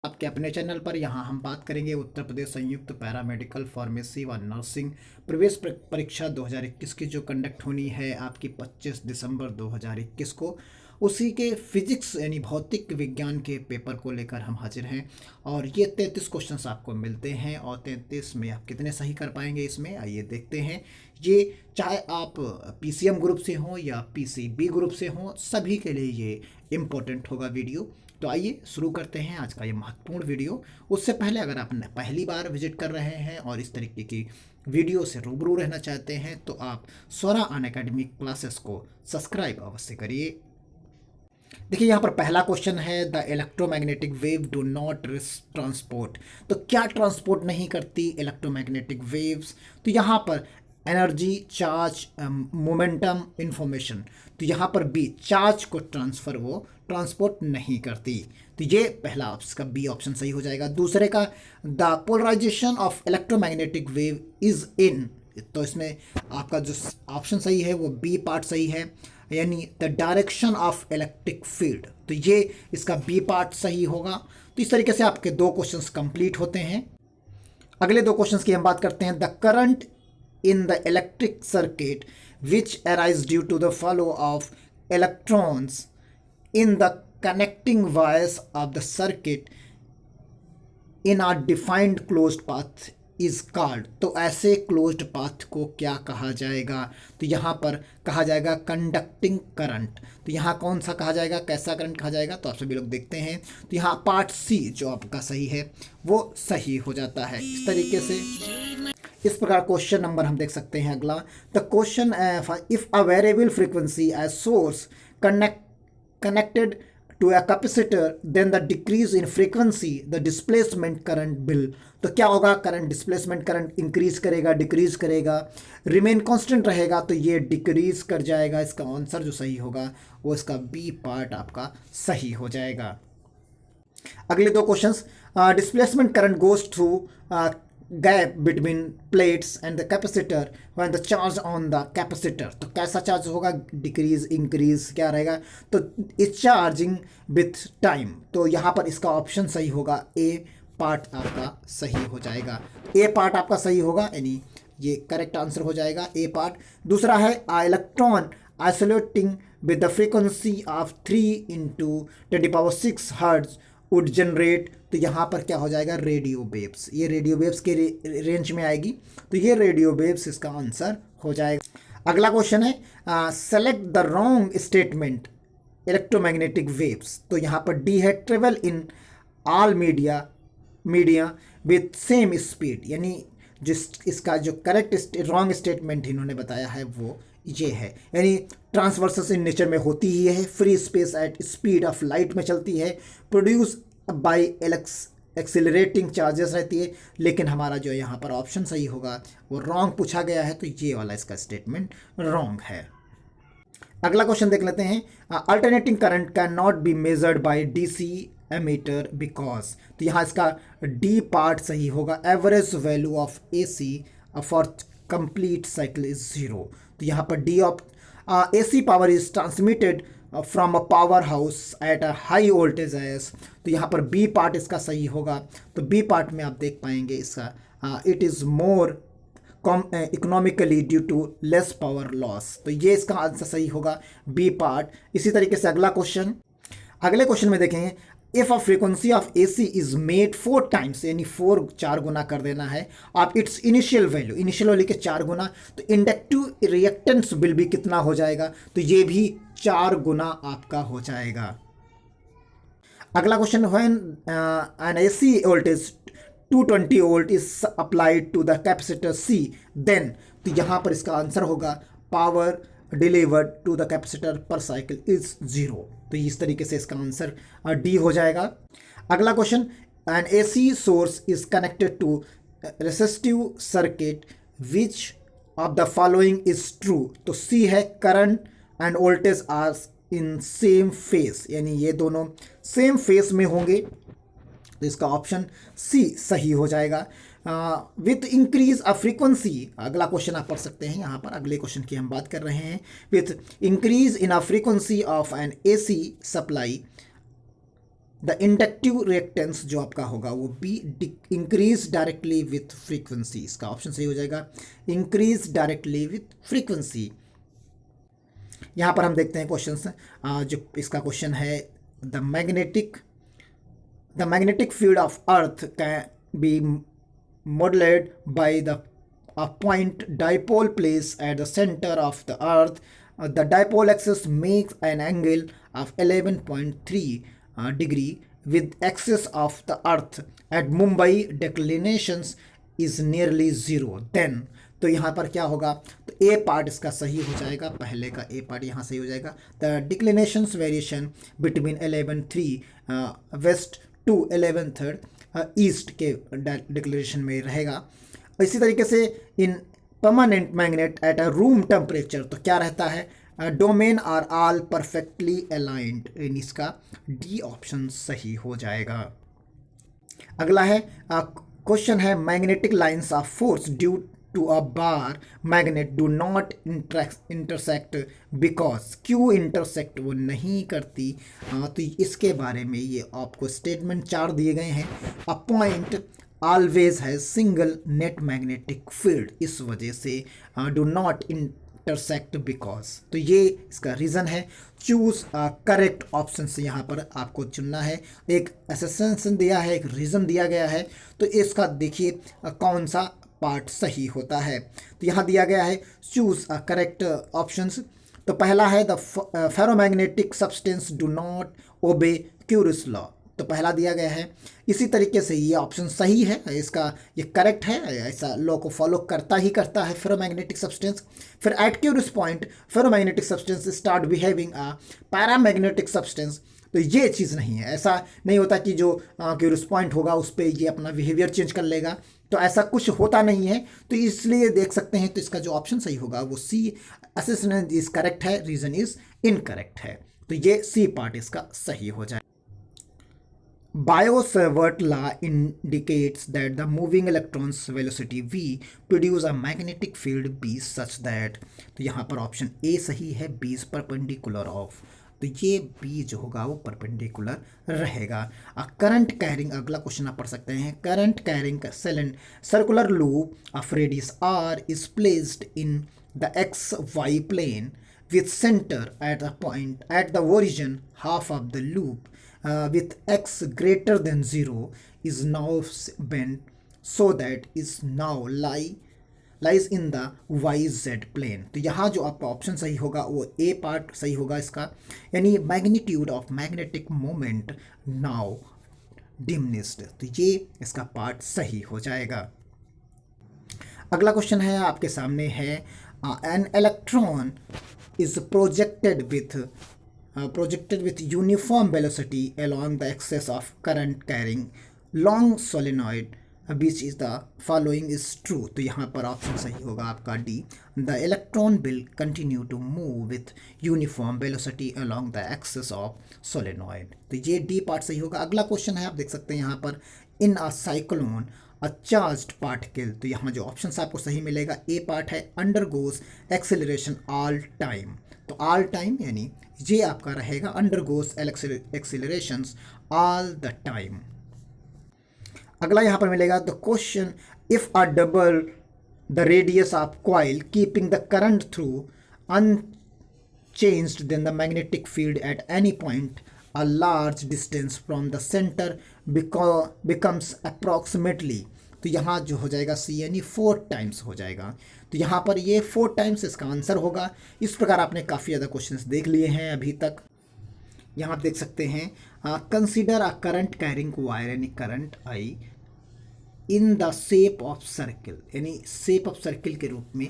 आपके अपने चैनल पर। यहाँ हम बात करेंगे उत्तर प्रदेश संयुक्त पैरामेडिकल फार्मेसी व नर्सिंग प्रवेश परीक्षा 2021 की जो कंडक्ट होनी है आपकी 25 दिसंबर 2021 को, उसी के फिजिक्स यानी भौतिक विज्ञान के पेपर को लेकर हम हाजिर हैं। और ये 33 क्वेश्चंस आपको मिलते हैं और 33 में आप कितने सही कर पाएंगे इसमें आइए देखते हैं। ये चाहे आप पीसीएम ग्रुप से हों या पीसीबी ग्रुप से हों, सभी के लिए ये इम्पोर्टेंट होगा वीडियो। तो आइए शुरू करते हैं आज का ये महत्वपूर्ण वीडियो। उससे पहले अगर आप पहली बार विजिट कर रहे हैं और इस तरीके की वीडियो से रूबरू रहना चाहते हैं तो आप स्वरा अनअकैडमी क्लासेस को सब्सक्राइब अवश्य करिए। देखिए यहाँ पर पहला क्वेश्चन है, the electromagnetic wave do not transport. तो क्या ट्रांसपोर्ट नहीं करती इलेक्ट्रोमैग्नेटिक वेव्स? तो यहाँ पर एनर्जी, चार्ज, मोमेंटम, इंफॉर्मेशन। तो यहाँ पर बी, चार्ज को ट्रांसफ़र वो ट्रांसपोर्ट नहीं करती। तो ये पहला इसका बी ऑप्शन सही हो जाएगा। दूसरे का, the polarisation of electromagnetic wave is in. तो इसमें आपका जो ऑप्शन सही है वो बी पार्ट सही है, यानी the direction of electric field. तो ये इसका बी पार्ट सही होगा। तो इस तरीके से आपके दो क्वेश्चंस कंप्लीट होते हैं। अगले दो क्वेश्चंस की हम बात करते हैं। The current in the electric circuit which arise due to the flow of electrons in the connecting wires of the circuit in a defined closed path is called। तो ऐसे क्लोज्ड पाथ को क्या कहा जाएगा? तो यहाँ पर कहा जाएगा कंडक्टिंग करंट। तो यहाँ कौन सा कहा जाएगा, कैसा करंट कहा जाएगा? तो आप सभी लोग देखते हैं। तो यहाँ पार्ट सी जो आपका सही है वो सही हो जाता है। इस तरीके से इस प्रकार क्वेश्चन नंबर हम देख सकते हैं। अगला, the question, if a variable frequency AC source connected to a capacitor then the decrease in frequency the displacement current will. तो क्या होगा? करंट डिस्प्लेसमेंट करंट इंक्रीज करेगा, डिक्रीज करेगा, रिमेन कांस्टेंट रहेगा, तो ये डिक्रीज कर जाएगा। इसका आंसर जो सही होगा वो इसका बी पार्ट आपका सही हो जाएगा। अगले दो questions, displacement current goes through gap between plates and the capacitor when the charge on the capacitor. तो कैसा चार्ज होगा? डिक्रीज, इंक्रीज, क्या रहेगा? तो इज चार्जिंग विथ टाइम। तो यहाँ पर इसका ऑप्शन सही होगा, ए पार्ट आपका सही हो जाएगा। ए पार्ट आपका सही होगा, यानी ये करेक्ट आंसर हो जाएगा, ए पार्ट। दूसरा है, electron isolating with the frequency of 3 × 10⁻⁶ hertz would generate. तो यहाँ पर क्या हो जाएगा? Radio waves. ये रेडियो वेव्स के रेंज में आएगी, तो ये रेडियो वेव्स इसका आंसर हो जाएगा। अगला क्वेश्चन है, select the wrong statement electromagnetic waves. तो यहाँ पर डी है, travel in all media with same speed. यानी जिस इसका जो करेक्ट रॉन्ग स्टेटमेंट इन्होंने बताया है वो ये है, यानी ट्रांसवर्सस इन नेचर में होती ही है, free space at speed of light में चलती है, प्रोड्यूस बाय एक्सिलरेटिंग चार्जेस रहती है। लेकिन हमारा जो यहाँ पर ऑप्शन सही होगा वो रॉन्ग पूछा गया है, तो ये वाला इसका स्टेटमेंट रॉन्ग है। अगला क्वेश्चन देख लेते हैं, alternating current can not be measured by DC ammeter because. तो यहाँ इसका डी पार्ट सही होगा, average value of AC for complete cycle is 0। तो यहाँ पर D of AC power is transmitted from a power house at a high voltage as. तो यहाँ पर बी पार्ट इसका सही होगा। तो बी पार्ट में आप देख पाएंगे इसका it is more economically due to less power loss. तो ये इसका आंसर सही होगा, बी पार्ट। इसी तरीके से अगला क्वेश्चन, अगले क्वेश्चन में देखेंगे, if a frequency of AC is made 4 times, यानी 4 गुना कर देना है आप इट्स इनिशियल वैल्यू के 4 गुना, तो इंडक्टिव रिएक्टेंस बिल भी कितना हो जाएगा? तो ये भी 4 गुना आपका हो जाएगा। अगला question, when an AC voltage 220 volt is applied to the capacitor C then. तो यहाँ पर इसका आंसर होगा, power delivered to the capacitor per cycle is 0। तो इस तरीके से इसका आंसर डी हो जाएगा। अगला question, an AC source is connected to resistive circuit which of the following is true. तो सी है, current and voltage are in same phase, यानी ये दोनों सेम फेस में होंगे, तो इसका ऑप्शन सी सही हो जाएगा। विथ इंक्रीज अ फ्रीक्वेंसी, अगला क्वेश्चन आप पढ़ सकते हैं यहाँ पर, अगले क्वेश्चन की हम बात कर रहे हैं। With increase in a frequency of N AC supply the inductive reactance जो आपका होगा वो be increase directly with frequency, इसका ऑप्शन सही हो जाएगा इंक्रीज डायरेक्टली विथ फ्रीक्वेंसी। यहाँ पर हम देखते हैं क्वेश्चन, जो इसका क्वेश्चन है the magnetic field of earth can be modeled by a point dipole placed at the center of the earth. The dipole axis makes an angle of 11.3 degree with axis of the earth at Mumbai declinations is nearly zero. Then तो यहाँ पर क्या होगा, तो ए part इसका सही हो जाएगा, पहले का ए पार्ट यहाँ सही हो जाएगा। The declinations variation between 11.3 west to 11.3 east के डिक्लेरेशन में रहेगा। इसी तरीके से in permanent magnet at a room temperature तो क्या रहता है, domain are all perfectly aligned, इसका डी ऑप्शन सही हो जाएगा। अगला है क्वेश्चन है magnetic lines of force due to a bar magnet do not intersect because, क्यों इंटरसेक्ट वो नहीं करती, तो इसके बारे में ये आपको स्टेटमेंट 4 दिए गए हैं। अ पॉइंट ऑलवेज है सिंगल नेट मैग्नेटिक फील्ड, इस वजह से डू नॉट इंटरसेक्ट बिकॉज, तो ये इसका रीज़न है। चूज करेक्ट ऑप्शन से यहाँ पर आपको चुनना है, एक एसेसन दिया है, एक रीज़न दिया गया है, तो इसका देखिए कौन सा पार्ट सही होता है। तो यहाँ दिया गया है चूज करेक्ट ऑप्शंस। तो पहला है the ferromagnetic substance do not obey Curie's law, तो पहला दिया गया है। इसी तरीके से ये ऑप्शन सही है, इसका ये करेक्ट है, ऐसा लॉ को फॉलो करता है फेरोमैग्नेटिक सब्सटेंस। फिर at Curie's point ferromagnetic substance start behaving a paramagnetic substance, तो ये चीज़ नहीं है, ऐसा नहीं होता कि जो क्यूरिस पॉइंट होगा उस पर ये अपना बिहेवियर चेंज कर लेगा, तो ऐसा कुछ होता नहीं है। तो इसलिए देख सकते हैं, तो इसका जो ऑप्शन सही होगा वो सी असेसमेंट इज करेक्ट है, रीजन इज इनकरेक्ट है, तो ये सी पार्ट इसका सही हो जाए। Biot-Savart law indicates that the moving electron's velocity v produce a magnetic field B such that, तो यहाँ पर ऑप्शन ए सही है, B is perpendicular of, तो ये B जो होगा वो परपेंडिकुलर रहेगा। करंट कैरिंग, अगला क्वेश्चन आप पढ़ सकते हैं, current carrying circular loop of radius r is placed in the xy plane with center at a point at the origin half of the loop with x greater than 0 is now bent so that is now lies in the yz plane, तो यहाँ जो आपका option सही होगा वो ए part सही होगा इसका, यानी magnitude of magnetic moment now diminished, तो ये इसका पार्ट सही हो जाएगा। अगला क्वेश्चन है आपके सामने है, an electron is projected with uniform velocity along the axis of current carrying long solenoid which is the following is true, तो यहाँ पर ऑप्शन सही होगा आपका D, the electron will continue to move with uniform velocity along the axis of solenoid, तो ये D part सही होगा। अगला क्वेश्चन है, आप देख सकते हैं यहाँ पर, in a cyclone a charged particle, तो यहाँ जो ऑप्शन आपको सही मिलेगा ए पार्ट है, अंडरगोज एक्सेलरेशन ऑल टाइम, तो ऑल टाइम यानी ये आपका रहेगा undergoes acceleration all the time. अगला यहाँ पर मिलेगा the question, if a double the radius of coil keeping the current through unchanged then the magnetic field at any point a large distance from the center becomes approximately, तो यहाँ जो हो जाएगा सी यानी 4 टाइम्स हो जाएगा, तो यहाँ पर ये 4 टाइम्स इसका आंसर होगा। इस प्रकार आपने काफ़ी ज़्यादा क्वेश्चंस देख लिए हैं अभी तक। यहाँ आप देख सकते हैं, consider a current carrying wire यानी current I in the shape of circle, यानी शेप ऑफ सर्किल के रूप में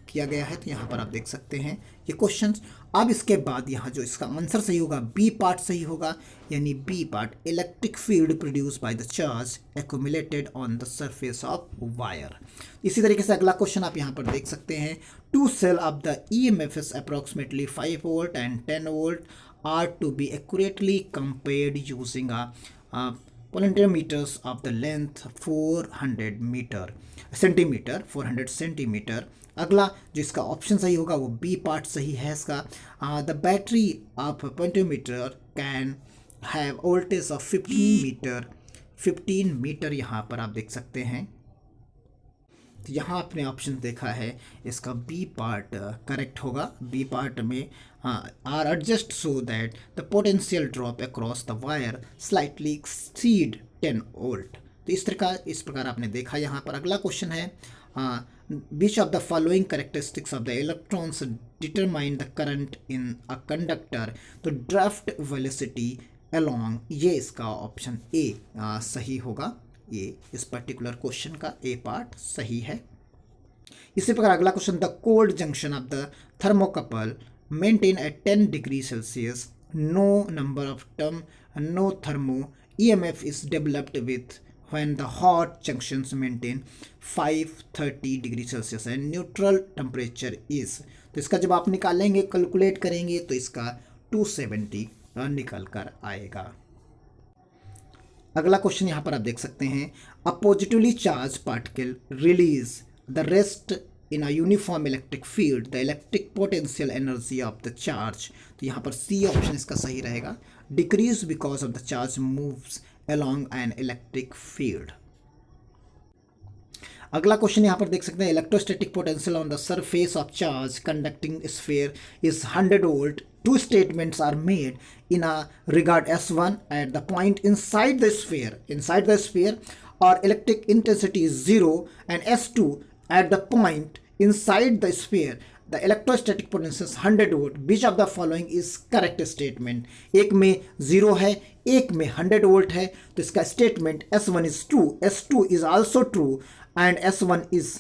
किया गया है, तो यहाँ पर आप देख सकते हैं ये क्वेश्चंस। अब इसके बाद यहाँ जो इसका आंसर सही होगा बी पार्ट सही होगा, यानी B part, electric field produce by the charge accumulated on the surface of wire. इसी तरीके से अगला क्वेश्चन आप यहाँ पर देख सकते हैं, two cell of the EMF is approximately 5 volt and 10 volt are to be accurately compared using a potentiometers of the length 400 centimetre 400 centimetre. अगला जो इसका ऑप्शन सही होगा वो बी पार्ट सही है इसका, the battery of potentiometer can have voltage of 15 metre यहाँ पर आप देख सकते हैं। तो यहाँ आपने ऑप्शन देखा है, इसका बी पार्ट करेक्ट होगा। बी पार्ट में R adjust so that the potential drop across the wire slightly exceed 10 volt. तो इस प्रकार आपने देखा यहाँ पर। अगला क्वेश्चन है, which of the following characteristics of the electrons determine the current in a conductor? तो ड्राफ्ट वेलोसिटी along, ये इसका ऑप्शन ए सही होगा। ये इस पर्टिकुलर क्वेश्चन का ए पार्ट सही है। इसी प्रकार अगला question, the cold junction of the thermocouple maintain at 10 degree Celsius, no number of term, no thermo EMF is developed with when the hot junctions maintain 530 degree Celsius and neutral temperature is. तो इसका जब आप निकालेंगे, calculate करेंगे, तो इसका 270 निकल कर आएगा। अगला क्वेश्चन यहाँ पर आप देख सकते हैं, a positively charge particle release the rest in a uniform electric field, the electric potential energy of the charge. तो यहाँ पर सी ऑप्शन इसका सही रहेगा, decrease because of the charge moves along an electric field। अगला question यहाँ पर देख सकते हैं, electrostatic potential on the surface of charge conducting sphere is 100 volt. Two statements are made in a regard S1 at the point inside the sphere or electric intensity is 0, and S2 at the point inside the sphere the electrostatic potential is 100 volt. which of the following is correct statement? एक में 0 है, एक में 100 volt है, तो इसका statement S1 is true, S2 is also true and S1 is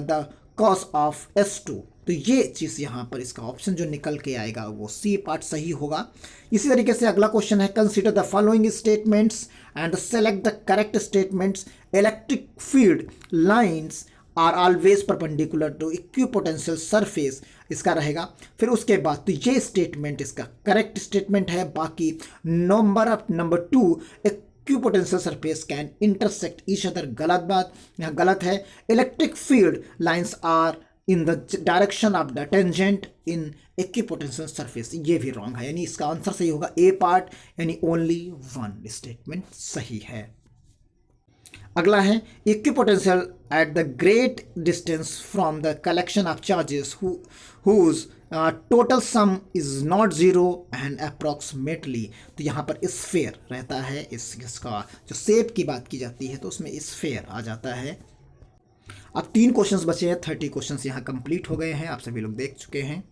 the cause of S2। तो ये चीज़ यहाँ पर इसका ऑप्शन जो निकल के आएगा वो सी पार्ट सही होगा। इसी तरीके से अगला क्वेश्चन है, consider the following statements and select the correct statements. Electric field lines are always perpendicular to equipotential surface, इसका रहेगा। फिर उसके बाद तो ये स्टेटमेंट इसका करेक्ट स्टेटमेंट है। बाकी number 2 equipotential surface can intersect each other, गलत बात, यहाँ गलत है। Electric field lines are in the direction of the tangent in equipotential surface, ये भी रॉन्ग है, यानी इसका आंसर सही होगा ए पार्ट, यानी ओनली 1 स्टेटमेंट सही है। अगला है, equipotential at the great distance from the collection of charges whose total sum is not zero and approximately. तो यहाँ पर स्फीयर रहता है, इसका जो शेप की बात की जाती है तो उसमें स्फीयर आ जाता है। अब 3 क्वेश्चंस बचे हैं, 30 क्वेश्चंस यहाँ कंप्लीट हो गए हैं, आप सभी लोग देख चुके हैं।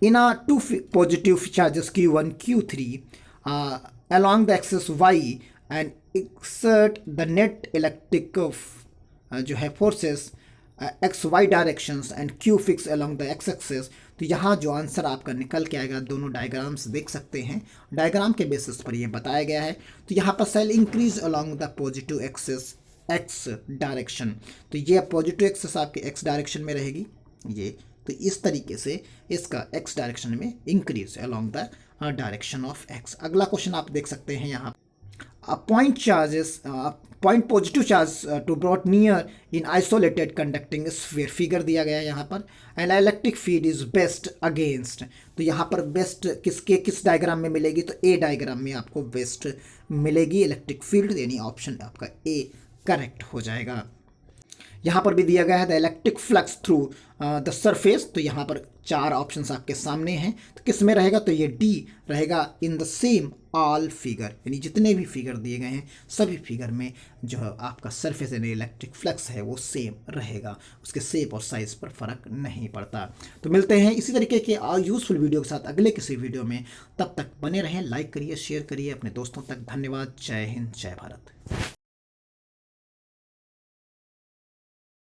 इन आ 2 positive charges Q1 Q3 along the axis Y and exert the net electric जो है forces XY directions and Q fix along the X axis. तो यहाँ जो आंसर आपका निकल के आएगा, दोनों डायग्राम्स देख सकते हैं, डायग्राम के बेसिस पर ये बताया गया है। तो यहाँ पर cell increase along the positive axis X direction, तो ये पॉजिटिव एक्सेस आपके X डायरेक्शन में रहेगी ये, तो इस तरीके से इसका X डायरेक्शन में increase along the direction of X। अगला क्वेश्चन आप देख सकते हैं यहाँ, point positive charge to brought near in isolated conducting sphere, figure दिया गया है यहाँ पर। And electric field is best against, तो यहाँ पर बेस्ट किस डायग्राम में मिलेगी, तो ए डायग्राम में आपको बेस्ट मिलेगी इलेक्ट्रिक फील्ड, यानी ऑप्शन आपका ए करेक्ट हो जाएगा। यहाँ पर भी दिया गया है the electric flux through the surface, तो यहाँ पर 4 ऑप्शंस आपके सामने हैं, तो किस में रहेगा, तो ये डी रहेगा, in the same all figure, यानी जितने भी फिगर दिए गए हैं सभी फिगर में जो आपका सरफेस यानी इलेक्ट्रिक फ्लक्स है वो सेम रहेगा, उसके शेप और साइज पर फर्क नहीं पड़ता। तो मिलते हैं इसी तरीके के यूजफुल वीडियो के साथ अगले किसी वीडियो में, तब तक बने रहें, लाइक करिए, शेयर करिए अपने दोस्तों तक। धन्यवाद, जय हिंद, जय भारत।